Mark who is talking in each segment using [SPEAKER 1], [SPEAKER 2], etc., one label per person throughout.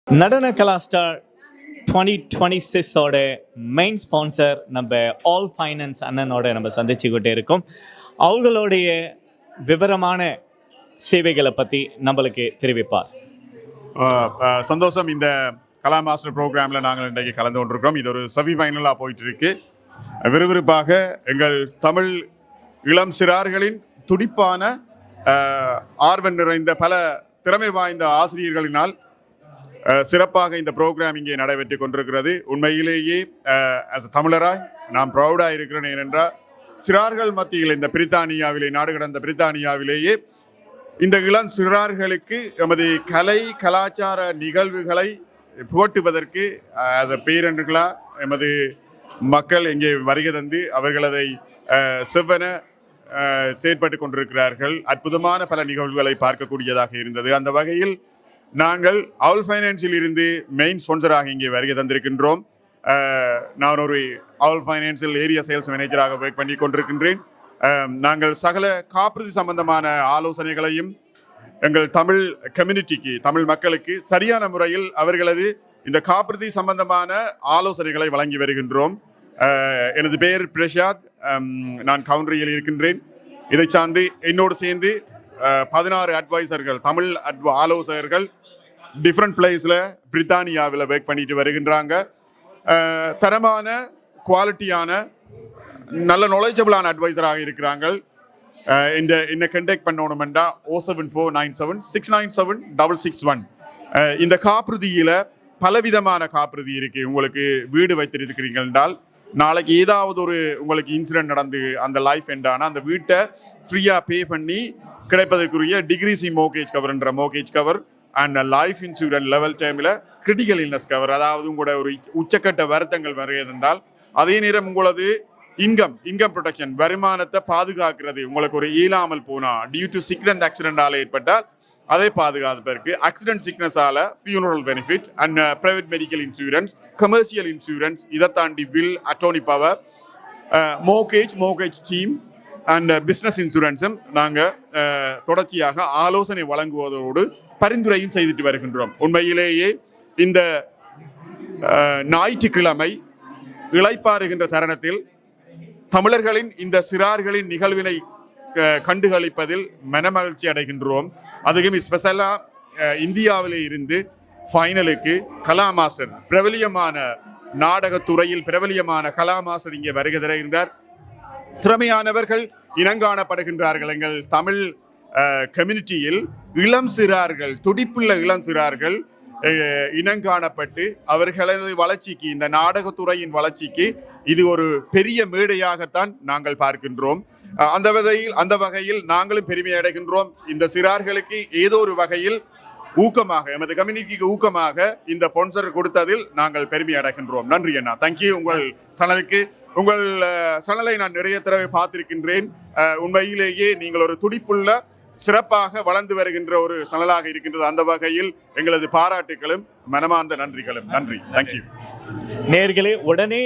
[SPEAKER 1] நடன கலாஸ்டார் 2026ஓட main sponsor நம்ம all finance அண்ணனோட நம்ம சந்திச்சுக்கிட்டே இருக்கோம். அவங்களுடைய விவரமான சேவைகளை பற்றி நம்மளுக்கு தெரிவிப்பார்.
[SPEAKER 2] சந்தோஷம். இந்த கலா மாஸ்டர் ப்ரோக்ராமில் நாங்கள் இன்றைக்கு கலந்து கொண்டிருக்கிறோம். இது ஒரு செமி ஃபைனலாக போயிட்டு இருக்கு. விறுவிறுப்பாக எங்கள் தமிழ் இளம் சிறார்களின் துடிப்பான ஆர்வம் நிறைந்த பல திறமை வாய்ந்த ஆசிரியர்களினால் சிறப்பாக இந்த ப்ரோக்ராம் இங்கே நடைபெற்று கொண்டிருக்கிறது. உண்மையிலேயே தமிழராய் நான் ப்ரௌடாக இருக்கிறேன். ஏனென்றால் சிறார்கள் மத்தியில் இந்த பிரித்தானியாவிலே நாடு கடந்த பிரித்தானியாவிலேயே இந்த இளம் சிறார்களுக்கு எமது கலை கலாச்சார நிகழ்வுகளை புகட்டுவதற்கு பேரன்களா எமது மக்கள் இங்கே வருகை தந்து அவர்கள் அதை செவ்வன செயற்பட்டு கொண்டிருக்கிறார்கள். அற்புதமான பல நிகழ்வுகளை பார்க்கக்கூடியதாக இருந்தது. அந்த வகையில் நாங்கள் ஆல் ஃபைனான்ஸில் இருந்து மெயின் ஸ்பான்சராக இங்கே வருகை தந்திருக்கின்றோம். நான் ஒரு ஆல் ஃபைனான்ஸில் ஏரியா சேல்ஸ் மேனேஜராக ஒர்க் பண்ணி கொண்டிருக்கின்றேன். நாங்கள் சகல காப்புறுதி சம்பந்தமான ஆலோசனைகளையும் எங்கள் தமிழ் கம்யூனிட்டிக்கு தமிழ் மக்களுக்கு சரியான முறையில் அவர்களது இந்த காப்புறுதி சம்பந்தமான ஆலோசனைகளை வழங்கி வருகின்றோம். எனது பெயர் பிரசாத். நான் கவுண்டரியில் இருக்கின்றேன். இதை சார்ந்து என்னோடு சேர்ந்து 16 அட்வைசர்கள் தமிழ் ஆலோசகர்கள் டிஃப்ரெண்ட் பிளேஸில் பிரித்தானியாவில் ஒர்க் பண்ணிட்டு வருகின்றாங்க. தரமான குவாலிட்டியான நல்ல நாலேஜபிளான அட்வைசராக இருக்கிறாங்க. என்னை கண்டெக்ட் பண்ணணுமெண்டா 07497697661. இந்த காப்புறுதியில் பலவிதமான காப்புறுதி இருக்குது. உங்களுக்கு வீடு வைத்திருக்கிறீங்க என்றால் நாளைக்கு ஏதாவது ஒரு உங்களுக்கு இன்சிடென்ட் நடந்து அந்த லைஃப் எண்டான அந்த வீட்டை ஃப்ரீயாக பே பண்ணி கிடைப்பதற்குரிய டிகிரிசி மோர்கேஜ் கவர்ன்ற mortgage cover and life insurance level டைமில் கிரிட்டிக்கல் இல்னஸ் கவர், அதாவது உங்களோட ஒரு உச்சக்கட்ட வருத்தங்கள் வருகிறதால் அதே நேரம் உங்களது இன்கம் ப்ரொடெக்ஷன் வருமானத்தை பாதுகாக்கிறது. உங்களுக்கு ஒரு இயலாமல் போனால் டியூ டு சிக்னஸ் ஆக்சிடென்டால் ஏற்பட்டால் அதை பாதுகாப்பதற்கு ஆக்சிடென்ட் சிக்னஸால் funeral benefit and private medical insurance, commercial insurance, இதை தாண்டி will attorney power, mortgage team and business இன்சூரன்ஸும் நாங்கள் தொடர்ச்சியாக ஆலோசனை வழங்குவதோடு பரிந்துரையும் செய்துட்டு வருகின்றோம். உண்மையிலேயே இந்த ஞாயிற்றுக்கிழமை இளைப்பாறுகின்ற தருணத்தில் தமிழர்களின் இந்த சிறார்களின் நிகழ்வினை கண்டுகளிப்பதில் மனமகிழ்ச்சி அடைகின்றோம். அதுவும் ஸ்பெஷலாக இந்தியாவிலே இருந்து ஃபைனலுக்கு கலா மாஸ்டர் பிரபலியமான நாடகத்துறையில் பிரபலியமான கலா மாஸ்டர் இங்கே வருகை தருகின்றார். திறமையானவர்கள் இனங்காணப்படுகின்றார்கள். எங்கள் தமிழ் கம்யூனிட்டியில் இளம் சிறார்கள், துடிப்புள்ள இளம் சிறார்கள் இனங்காணப்பட்டு அவர்களது வளர்ச்சிக்கு, இந்த நாடகத்துறையின் வளர்ச்சிக்கு இது ஒரு பெரிய மேடையாகத்தான் நாங்கள் பார்க்கின்றோம். அந்த வகையில் நாங்களும் பெருமை அடைகின்றோம். இந்த சிறார்களுக்கு ஏதோ ஒரு வகையில் ஊக்கமாக, எமது கம்யூனிட்டிக்கு ஊக்கமாக இந்த ஸ்பான்சர் கொடுத்ததில் நாங்கள் பெருமை அடைகின்றோம். நன்றி அண்ணா. தேங்க்யூ. உங்கள் சேனலை நான் நிறைய தடவை பார்த்திருக்கின்றேன். உண்மையிலேயே நீங்கள் ஒரு துடிப்புள்ள சிறப்பாக வளர்ந்து வருகின்ற ஒரு சேனலாக இருக்கின்றது. அந்த வகையில் எங்களது பாராட்டுகளும் மனமார்ந்த நன்றிகளும். நன்றி. தேங்க்யூ.
[SPEAKER 1] நேர்களே, உடனே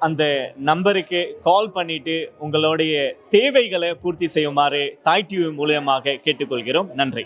[SPEAKER 1] அந்த நம்பருக்கு கால் பண்ணிட்டு உங்களுடைய தேவைகளை பூர்த்தி செய்யுமாறு தாய் டிவி மூலமாக கேட்டுக்கொள்கிறோம். நன்றி.